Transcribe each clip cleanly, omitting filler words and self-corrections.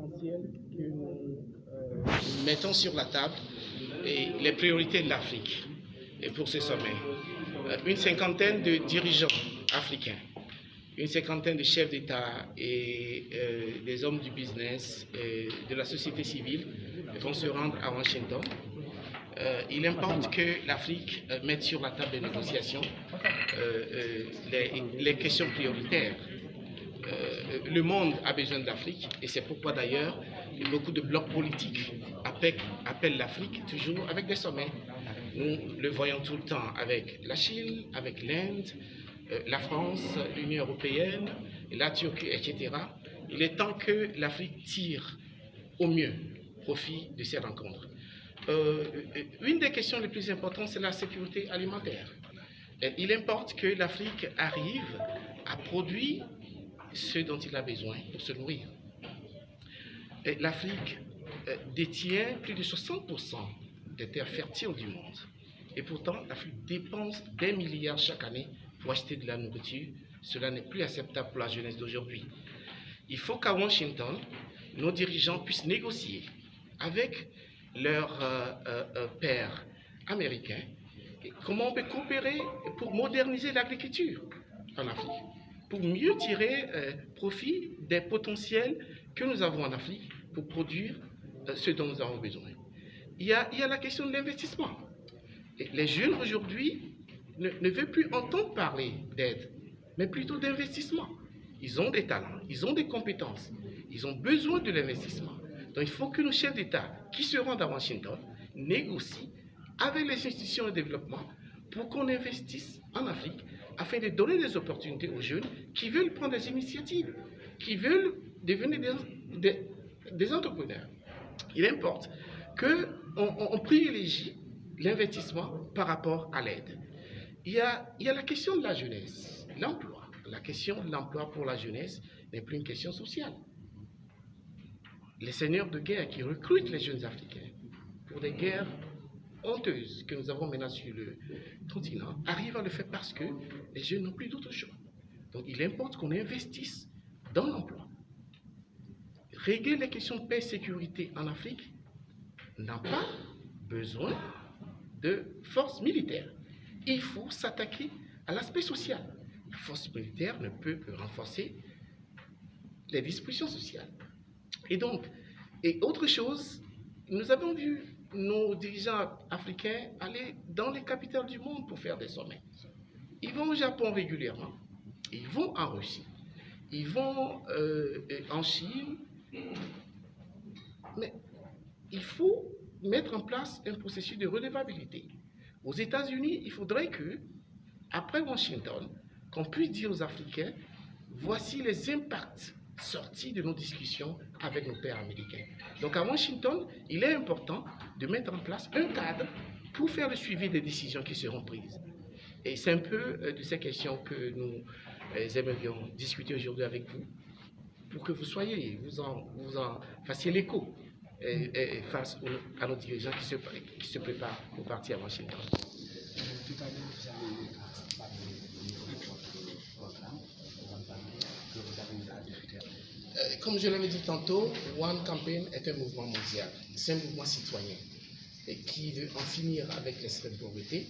essentiel que nous mettons sur la table et les priorités de l'Afrique et pour ce sommet. Une cinquantaine de dirigeants africains, une cinquantaine de chefs d'État et des hommes du business et de la société civile vont se rendre à Washington. Il importe que l'Afrique mette sur la table des négociations les questions prioritaires. Le monde a besoin de l'Afrique et c'est pourquoi d'ailleurs beaucoup de blocs politiques appellent l'Afrique toujours avec des sommets. Nous le voyons tout le temps avec la Chine, avec l'Inde, la France, l'Union européenne, la Turquie, etc. Il est temps que l'Afrique tire au mieux profit de ces rencontres. Une des questions les plus importantes, c'est la sécurité alimentaire. Il importe que l'Afrique arrive à produire ce dont il a besoin pour se nourrir. L'Afrique détient plus de 60% des terres fertiles du monde. Et pourtant, l'Afrique dépense des milliards chaque année pour acheter de la nourriture. Cela n'est plus acceptable pour la jeunesse d'aujourd'hui. Il faut qu'à Washington, nos dirigeants puissent négocier avec leurs pairs américains comment on peut coopérer pour moderniser l'agriculture en Afrique, pour mieux tirer profit des potentiels que nous avons en Afrique pour produire ce dont nous avons besoin. Il y a la question de l'investissement. Les jeunes aujourd'hui ne veulent plus entendre parler d'aide, mais plutôt d'investissement. Ils ont des talents, ils ont des compétences, ils ont besoin de l'investissement. Donc il faut que nos chefs d'État qui se rendent à Washington négocient avec les institutions de développement pour qu'on investisse en Afrique afin de donner des opportunités aux jeunes qui veulent prendre des initiatives, qui veulent devenir des entrepreneurs. Il importe qu'on privilégie l'investissement par rapport à l'aide. Il y a la question de la jeunesse, l'emploi. La question de l'emploi pour la jeunesse n'est plus une question sociale. Les seigneurs de guerre qui recrutent les jeunes Africains pour des guerres honteuses que nous avons maintenant sur le continent arrivent à le faire parce que les jeunes n'ont plus d'autre choix. Donc il importe qu'on investisse dans l'emploi. Régler les questions de paix et sécurité en Afrique n'a pas besoin de force militaire. Il faut s'attaquer à l'aspect social. La force militaire ne peut que renforcer les dispositions sociales. Et autre chose, nous avons vu nos dirigeants africains aller dans les capitales du monde pour faire des sommets. Ils vont au Japon régulièrement, ils vont en Russie, ils vont en Chine, mais il faut mettre en place un processus de redevabilité. Aux États-Unis, il faudrait que, après Washington, qu'on puisse dire aux Africains, voici les impacts sortis de nos discussions avec nos pairs américains. Donc à Washington, il est important de mettre en place un cadre pour faire le suivi des décisions qui seront prises. Et c'est un peu de ces questions que nous aimerions discuter aujourd'hui avec vous, pour que vous en fassiez l'écho face à nos dirigeants qui se préparent pour partir à Washington. Tout à l'heure, vous avez parlé du programme que vous avez adopté. Comme je l'avais dit tantôt, One Campaign est un mouvement mondial, c'est un mouvement citoyen qui veut en finir avec l'extrême pauvreté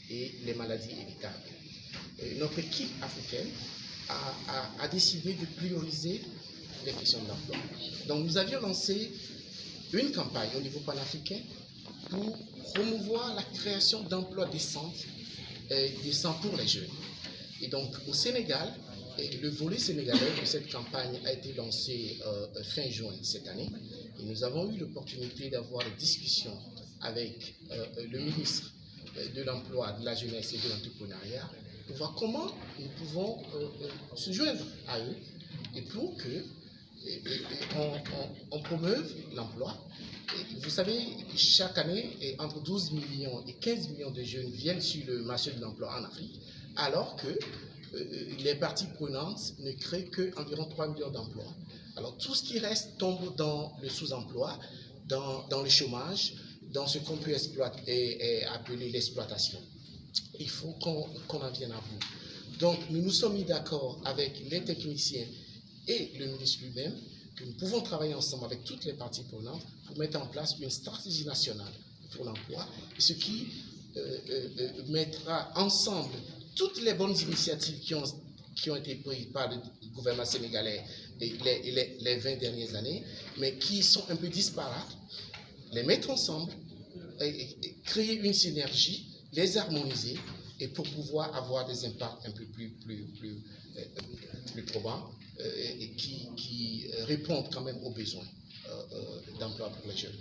et les maladies évitables. Notre équipe africaine a décidé de prioriser les questions de l'emploi. Donc nous avions lancé une campagne au niveau panafricain pour promouvoir la création d'emplois décents pour les jeunes. Et donc au Sénégal, le volet sénégalais de cette campagne a été lancé fin juin cette année. Et nous avons eu l'opportunité d'avoir des discussions avec le ministre de l'Emploi, de la Jeunesse et de l'Entrepreneuriat pour voir comment nous pouvons se joindre à eux et pour que on promeuve l'emploi. Vous savez, chaque année, entre 12 millions et 15 millions de jeunes viennent sur le marché de l'emploi en Afrique, alors que les parties prenantes ne créent qu'environ 3 millions d'emplois. Alors tout ce qui reste tombe dans le sous-emploi, dans le chômage, dans ce qu'on peut appeler l'exploitation. Il faut qu'on en vienne à bout. Donc nous nous sommes mis d'accord avec les techniciens et le ministre lui-même que nous pouvons travailler ensemble avec toutes les parties prenantes pour mettre en place une stratégie nationale pour l'emploi, ce qui mettra ensemble toutes les bonnes initiatives qui ont été prises par le gouvernement sénégalais les 20 dernières années, mais qui sont un peu disparates, les mettre ensemble, et créer une synergie, les harmoniser, et pour pouvoir avoir des impacts un peu plus probants et qui répondent quand même aux besoins d'emploi pour les jeunes.